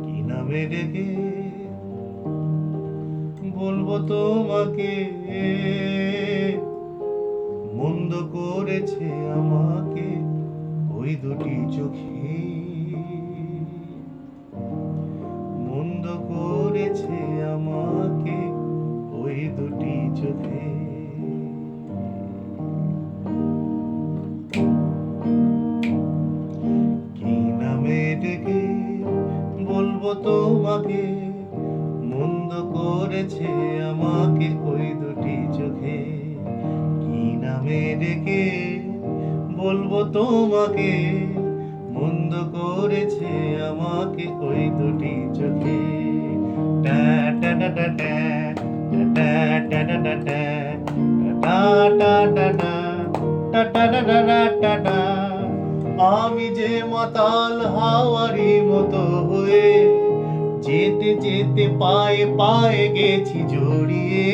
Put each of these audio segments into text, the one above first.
কি নামে ডেকে বলবো তোমাকে, মন্দ করেছে আমাকে ওই দুটি চোখে, মন্দ করেছে আমাকে ওই দুটি চোখে। কি নামে ডেকে বলবো তোমাকে, মন্দ করেছে আমাকে ওই দুটি চোখে। কি নামে ডেকে বলবো তোমাকে, মন্দ করেছে আমাকে ওই দুটি চোখে। টা টা টা টা টা টা টা টা টা টা টা টা টা টা টা টা টা। আমি যে মাতাল হাওয়ারি মতো হয়ে যেতে যেতে পায়ে পায়ে গেছি জড়িয়ে।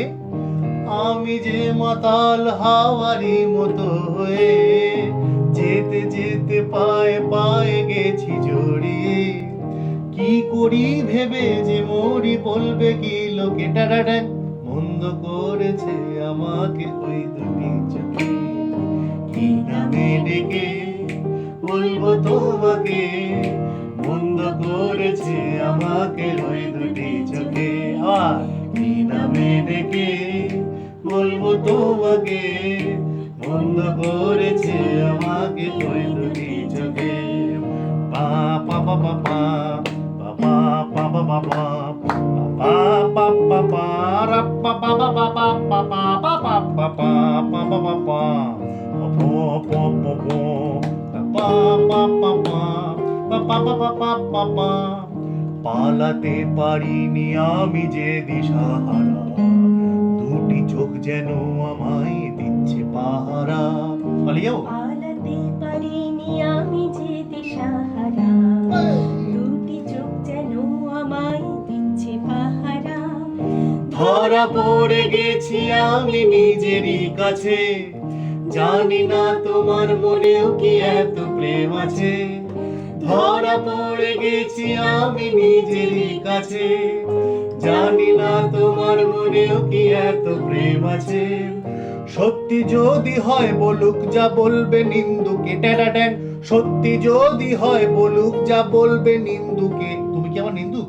আমি যে মাতাল হাওয়ারি মতো হয়ে যেতে যেতে পায়ে পায়ে গেছি জড়িয়ে। কি করি ভেবে যে মরি বলবে কি লোকে, টাটাটা মন্দ করেছে আমাকে ওই দুটি চোখে। কি নামে ডেকে বলবো তোমাকে, মন্দ করেছে আমাকে ওই দুটি চোখে। কি নামে ডেকে বলবো তোমাকে, মন্দ করেছে আমাকে ওই দুটি চোখে। পা পা পা পা পা পা পা পা পা পা পা পা পা পা রা পা পা পা পা পা পা পা পা পা পা পা পা পা পা পো পো পো পো পা পা পা পা পা পা পা পা পা পা। পালাতে পারিনি আমি যে দিশাহারা, দুটি চোখ যেন আমায় দিচ্ছে পাহারা। পালিয়েও পালাতে পারিনি আমি যে দিশাহারা, দুটি চোখ যেন আমায় দিচ্ছে পাহারা। ধরা পড়ে গেছি আমি নিজেরই কাছে, জানি না তোমার মনেও কি এত প্রেম আছে। ধরা পড়ে গেছি আমি নিজেরই কাছে, জানি না তোমার মনেও কি এত প্রেম আছে। সত্যি যদি হয় বলুক যা বলবে নিন্দুকে, ট্যাডা ট্যাং। সত্যি যদি হয় বলুক যা বলবে নিন্দুকে, তুমি কি আমার নিন্দুক?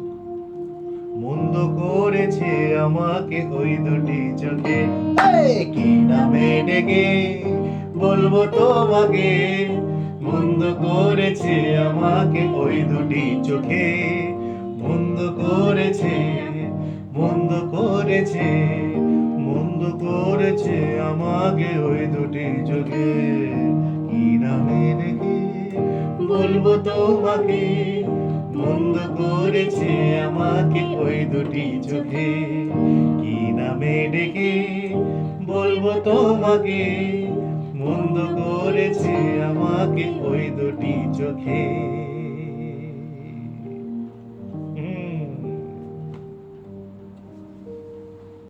মন্দ করেছে আমাকে ওই দুটি চোখে। কি নামে ডেকে বলবো তোমাকে, মন্দ করেছে আমাকে ওই দুটি চোখে। মন্দ করেছে, মন্দ করেছে, মন্দ করেছে আমাকে ওই দুটি চোখে। কি নামে ডেকে বলবো তোমাকে, মন্দ করেছে আমাকে ওই দুটি চোখে। কি নামে ডেকে বলবো তোমাকে, মন্দ করেছে আমাকে ওই দুটি চোখে।